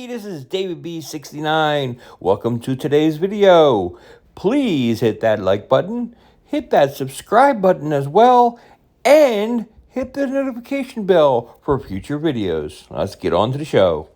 This is David B69. Welcome to today's video. Please hit that like button, hit that subscribe button as well, and hit the notification bell for future videos. Let's get on to the show.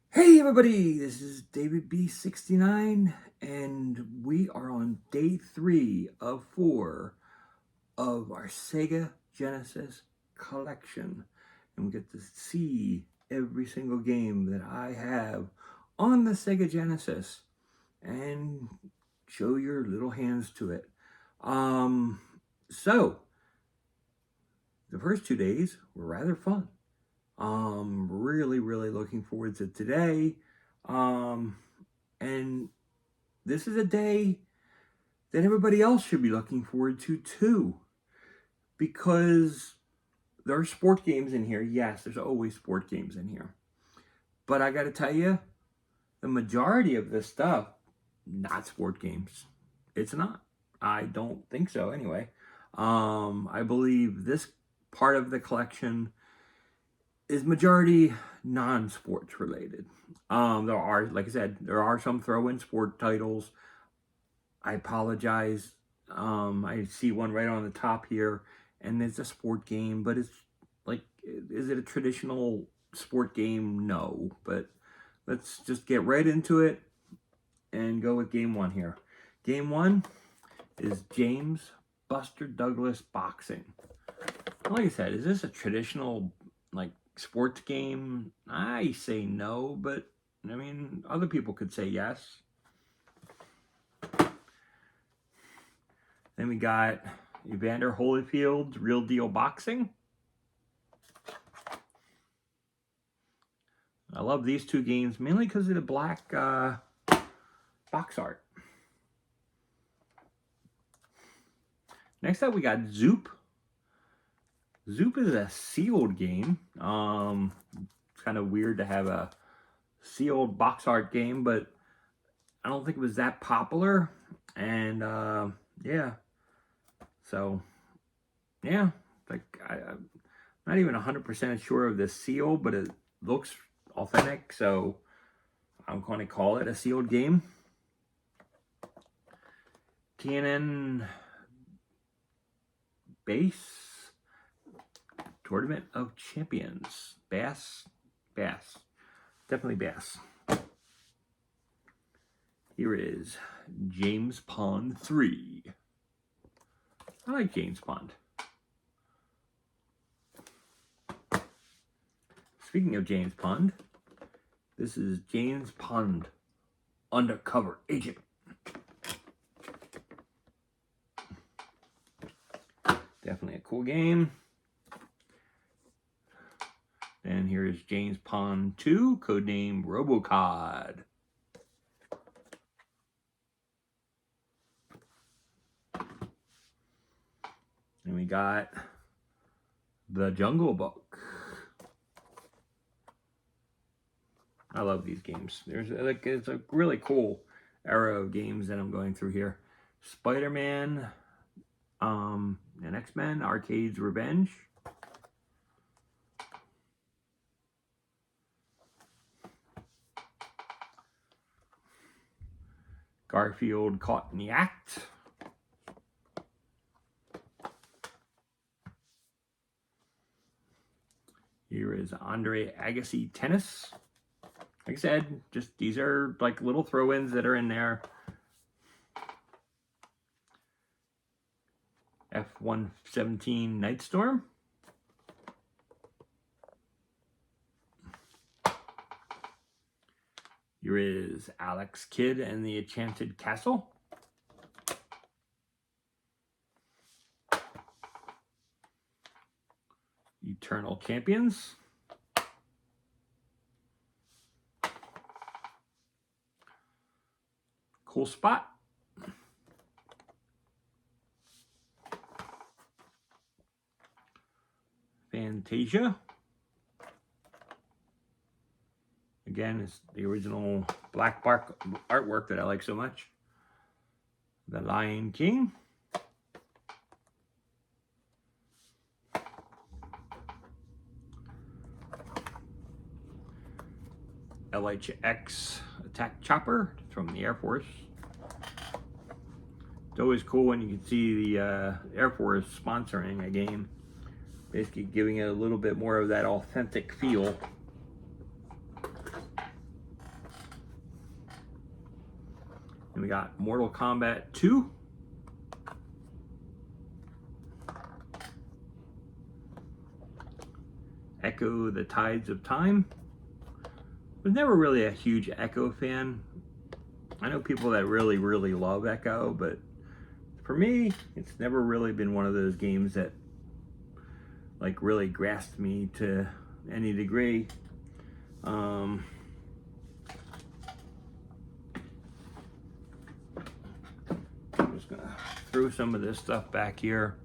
Hey everybody, this is David B69, and we are on day 3 of 4 of our Sega Genesis Collection. And we get to see every single game that I have on the Sega Genesis and show your little hands to it. So the first 2 days were rather fun. Really looking forward to today. And this is a day that everybody else should be looking forward to too, because there are sport games in here. Yes, there's always sport games in here. But I got to tell you, the majority of this stuff, not sport games. It's not. I don't think so anyway. I believe this part of the collection is majority non-sports related. There are, like I said, there are some throw-in sport titles. I apologize. I see one right on the top here, and it's a sport game, but it's like, is it a traditional sport game? No, but let's just get right into it and go with game 1 here. Game 1 is James Buster Douglas Boxing. Like I said, is this a traditional like sports game? I say no, but I mean, other people could say yes. Then we got Evander Holyfield's Real Deal Boxing. I love these two games mainly because of the black box art. Next up, we got Zoop. Zoop is a sealed game. It's kind of weird to have a sealed box art game, but I don't think it was that popular. And yeah, so yeah, like I'm not even 100% sure of the seal, but it looks authentic, so I'm going to call it a sealed game. TNN Base Tournament of Champions. Bass. Definitely Bass. Here is James Pond 3. I like James Pond. Speaking of James Pond, this is James Pond Undercover Agent. Definitely a cool game. And here is James Pond 2, codename Robocod. And we got The Jungle Book. I love these games. There's like, it's a really cool era of games that I'm going through here. Spider-Man, and X-Men, Arcade's Revenge. Garfield Caught in the Act. Here is Andre Agassi Tennis. Like I said, just these are like little throw-ins that are in there. F-117 Nightstorm. Here is Alex Kidd and the Enchanted Castle. Eternal Champions. Cool Spot. Fantasia. Again, it's the original black bark artwork that I like so much. The Lion King. LHX attack chopper from the Air Force. It's always cool when you can see the Air Force sponsoring a game, basically giving it a little bit more of that authentic feel. And we got Mortal Kombat 2. Echo the Tides of Time. Was never really a huge Echo fan. I know people that really love Echo, but for me, it's never really been one of those games that like really grasped me to any degree. I'm just gonna throw some of this stuff back here.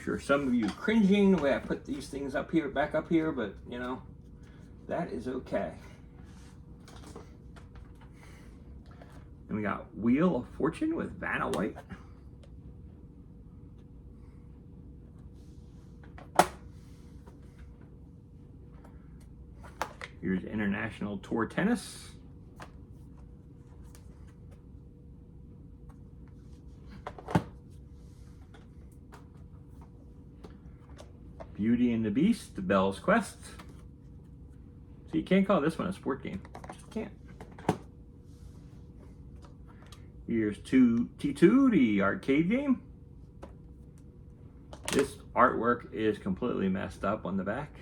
Sure, some of you cringing the way I put these things up here, back up here, but you know, that is okay. And we got Wheel of Fortune with Vanna White. Here's International Tour Tennis. Beauty and the Beast, The Belle's Quest. So you can't call this one a sport game. You just can't. Here's T2, the arcade game. This artwork is completely messed up on the back.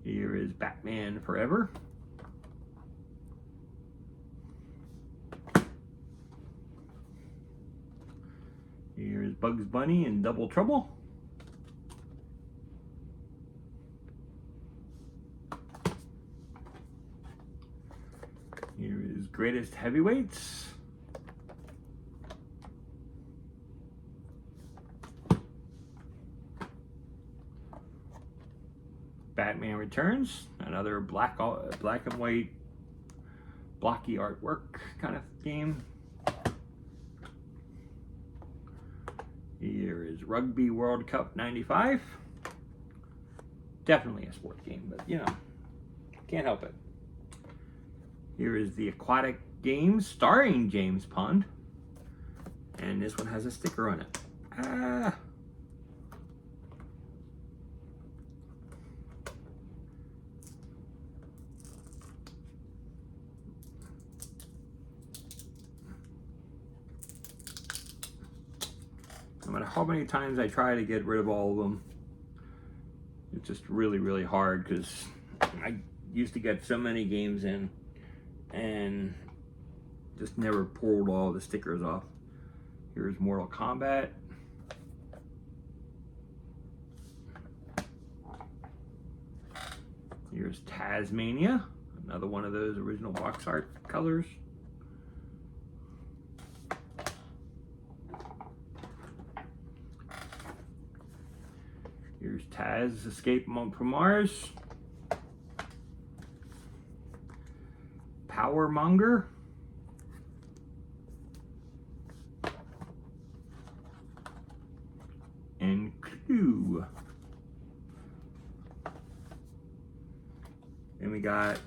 Here is Batman Forever. Here's Bugs Bunny and Double Trouble. Here is Greatest Heavyweights. Batman Returns, another black and white blocky artwork kind of game. Here is Rugby World Cup 95. Definitely a sport game, but you know, can't help it. Here is the Aquatic Games starring James Pond. And this one has a sticker on it. Ah. No matter how many times I try to get rid of all of them, it's just really hard because I used to get so many games in and just never pulled all the stickers off. Here's Mortal Kombat. Here's Tasmania, another one of those original box art colors. Here's Taz Escape from Mars. Power Monger. And Clue. And we got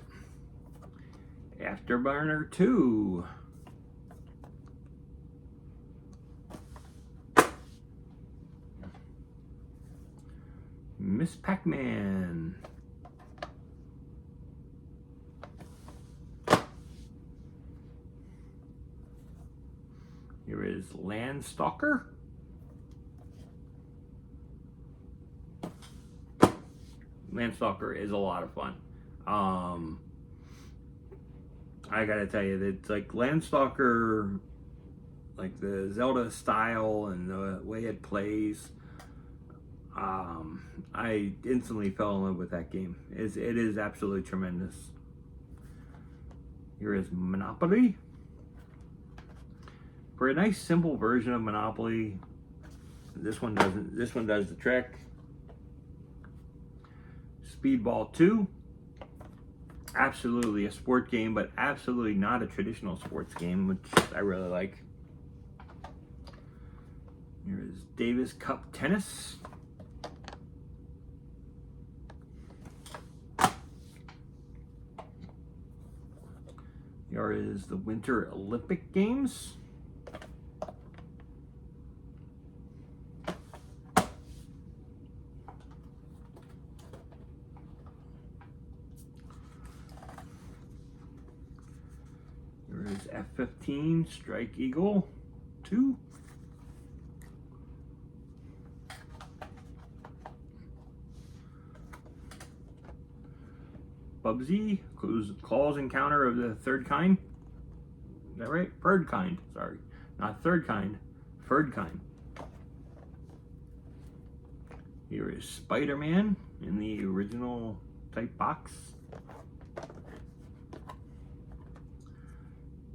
Afterburner 2. Miss Pac-Man. Here is Landstalker. Landstalker is a lot of fun. I gotta tell you, that like Landstalker, like the Zelda style and the way it plays, I instantly fell in love with that game. It is absolutely tremendous. Here is Monopoly. For a nice simple version of Monopoly, this one does the trick. Speedball 2. absolutely a sport game, but absolutely not a traditional sports game, which I really like. Here is Davis Cup Tennis. Here is the Winter Olympic Games. Here is F-15 Strike Eagle 2. Bubsy, Claws Encounter of the Third Kind. Is that right? Third Kind, sorry. Not Third Kind, Third Kind. Here is Spider-Man in the original type box.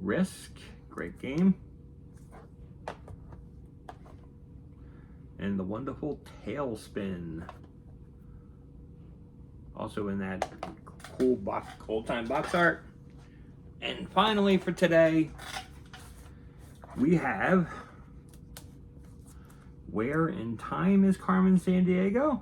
Risk, great game. And the wonderful Tailspin. Also in that cool box, old time box art. And finally for today, we have Where in Time is Carmen Sandiego?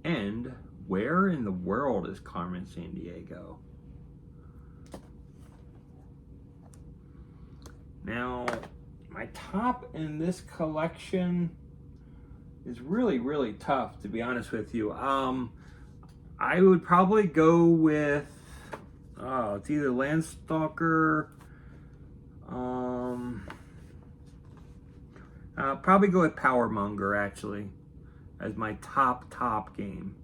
And Where in the World is Carmen Sandiego? Now, my top in this collection is really, really tough, to be honest with you. I would probably go with, it's either Landstalker, I'll probably go with Powermonger, actually, as my top game.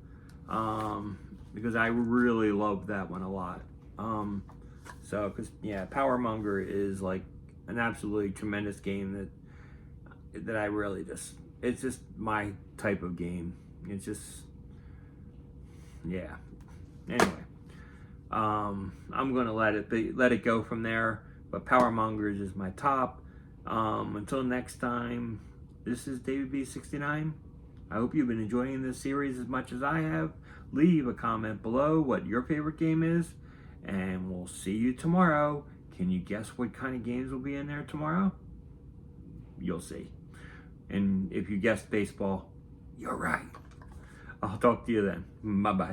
Because I really love that one a lot. Because Powermonger is like an absolutely tremendous game that I really just, it's just my type of game. It's just, yeah. Anyway, I'm gonna let it go from there. But Powermongers is my top. Until next time, this is David B69. I hope you've been enjoying this series as much as I have. Leave a comment below what your favorite game is, and we'll see you tomorrow. Can you guess what kind of games will be in there tomorrow? You'll see. And if you guessed baseball, you're right. I'll talk to you then. Bye-bye.